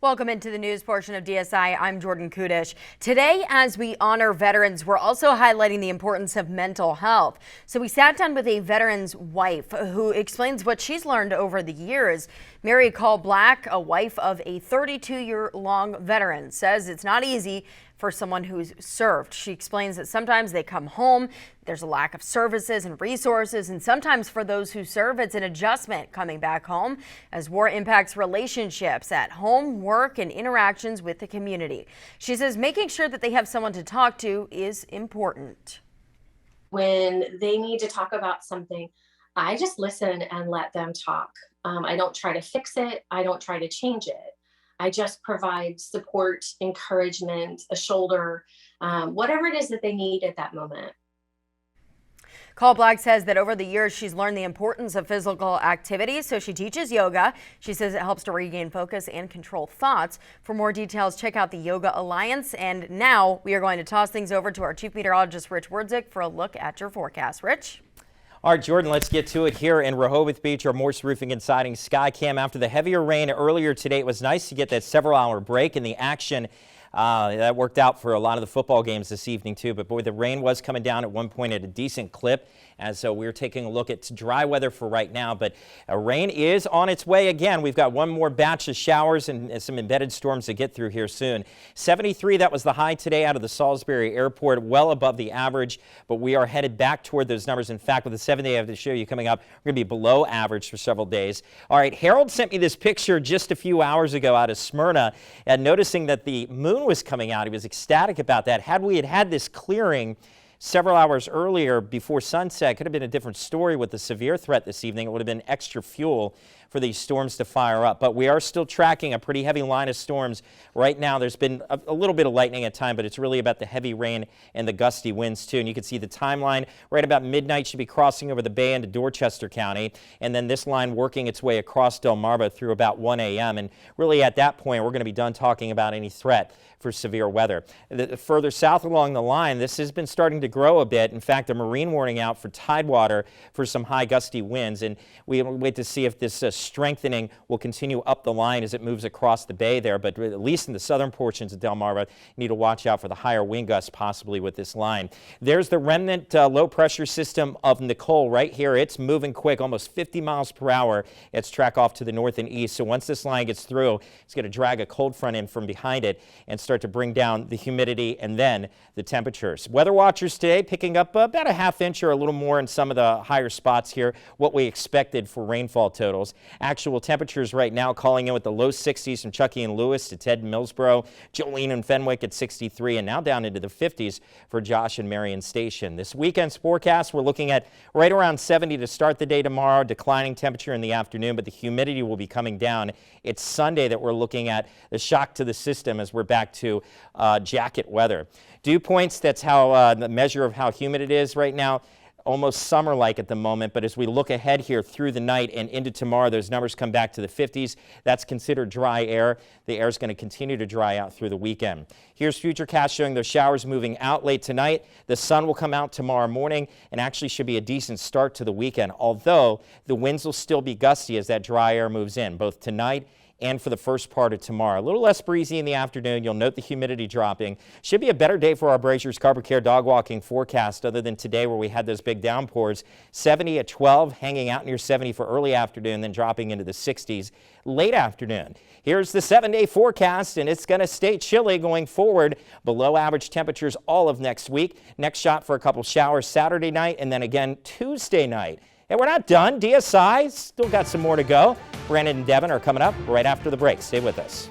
Welcome into the news portion of DSI. I'm Jordan Kudish. Today, as we honor veterans, we're also highlighting the importance of mental health. So we sat down with a veteran's wife who explains what she's learned over the years. Mary Call Black, a wife of a 32-year-long veteran, says it's not easy for someone who's served. She explains that sometimes they come home, there's a lack of services and resources, and sometimes for those who serve, it's an adjustment coming back home as war impacts relationships at home, work, and interactions with the community. She says making sure that they have someone to talk to is important. When they need to talk about something, I just listen and let them talk. I don't try to fix it. I don't try to change it. I just provide support, encouragement, a shoulder, whatever it is that they need at that moment. Call Black says that over the years, she's learned the importance of physical activity, so she teaches yoga. She says it helps to regain focus and control thoughts. For more details, check out the Yoga Alliance. And now we are going to toss things over to our Chief Meteorologist, Rich Wardzik, for a look at your forecast. Rich? All right, Jordan, let's get to it here in Rehoboth Beach, our Morse Roofing and Siding sky cam. After the heavier rain earlier today, it was nice to get that several-hour break in the action. That worked out for a lot of the football games this evening, too. But, boy, the rain was coming down at one point at a decent clip. And so we're taking a look at dry weather for right now. But rain is on its way again. We've got one more batch of showers and some embedded storms to get through here soon. 73, that was the high today out of the Salisbury Airport, well above the average. But we are headed back toward those numbers. In fact, with the 7-day I have to show you coming up, we're going to be below average for several days. All right, Harold sent me this picture just a few hours ago out of Smyrna, and noticing that the moon was coming out. He was ecstatic about that. Had we had this clearing several hours earlier before sunset, could have been a different story with the severe threat this evening. It would have been extra fuel for these storms to fire up. But we are still tracking a pretty heavy line of storms. Right now, there's been a little bit of lightning at time, but it's really about the heavy rain and the gusty winds, too. And you can see the timeline right about midnight should be crossing over the bay into Dorchester County. And then this line working its way across Delmarva through about 1 a.m. And really at that point, we're going to be done talking about any threat for severe weather. Further south along the line, this has been starting to grow a bit. In fact, a marine warning out for tidewater for some high gusty winds. And we wait to see if this strengthening will continue up the line as it moves across the bay there. But at least in the southern portions of Delmarva, you need to watch out for the higher wind gusts possibly with this line. There's the remnant low pressure system of Nicole right here. It's moving quick, almost 50 miles per hour. It's track off to the north and east. So once this line gets through, it's going to drag a cold front in from behind it and start to bring down the humidity and then the temperatures. Weather watchers today picking up about a half inch or a little more in some of the higher spots here, what we expected for rainfall totals. Actual temperatures right now calling in with the low 60s from Chuckey and Lewis to Ted and Millsboro, Jolene and Fenwick at 63, and now down into the 50s for Josh and Marion Station. This weekend's forecast, we're looking at right around 70 to start the day tomorrow, declining temperature in the afternoon, but the humidity will be coming down. It's Sunday that we're looking at the shock to the system as we're back to jacket weather. Dew points, that's how the measure of how humid it is right now. Almost summer-like at the moment, but as we look ahead here through the night and into tomorrow, those numbers come back to the 50s. That's considered dry air. The air is going to continue to dry out through the weekend. Here's Futurecast showing those showers moving out late tonight. The sun will come out tomorrow morning and actually should be a decent start to the weekend, although the winds will still be gusty as that dry air moves in, both tonight and for the first part of tomorrow. A little less breezy in the afternoon. You'll note the humidity dropping. Should be a better day for our Brazier's Carpet Care dog walking forecast other than today where we had those big downpours. 70 at 12, hanging out near 70 for early afternoon, then dropping into the 60s late afternoon. Here's the 7-day forecast, and it's going to stay chilly going forward. Below average temperatures all of next week. Next shot for a couple showers Saturday night and then again Tuesday night. And we're not done. DSI still got some more to go. Brandon and Devin are coming up right after the break. Stay with us.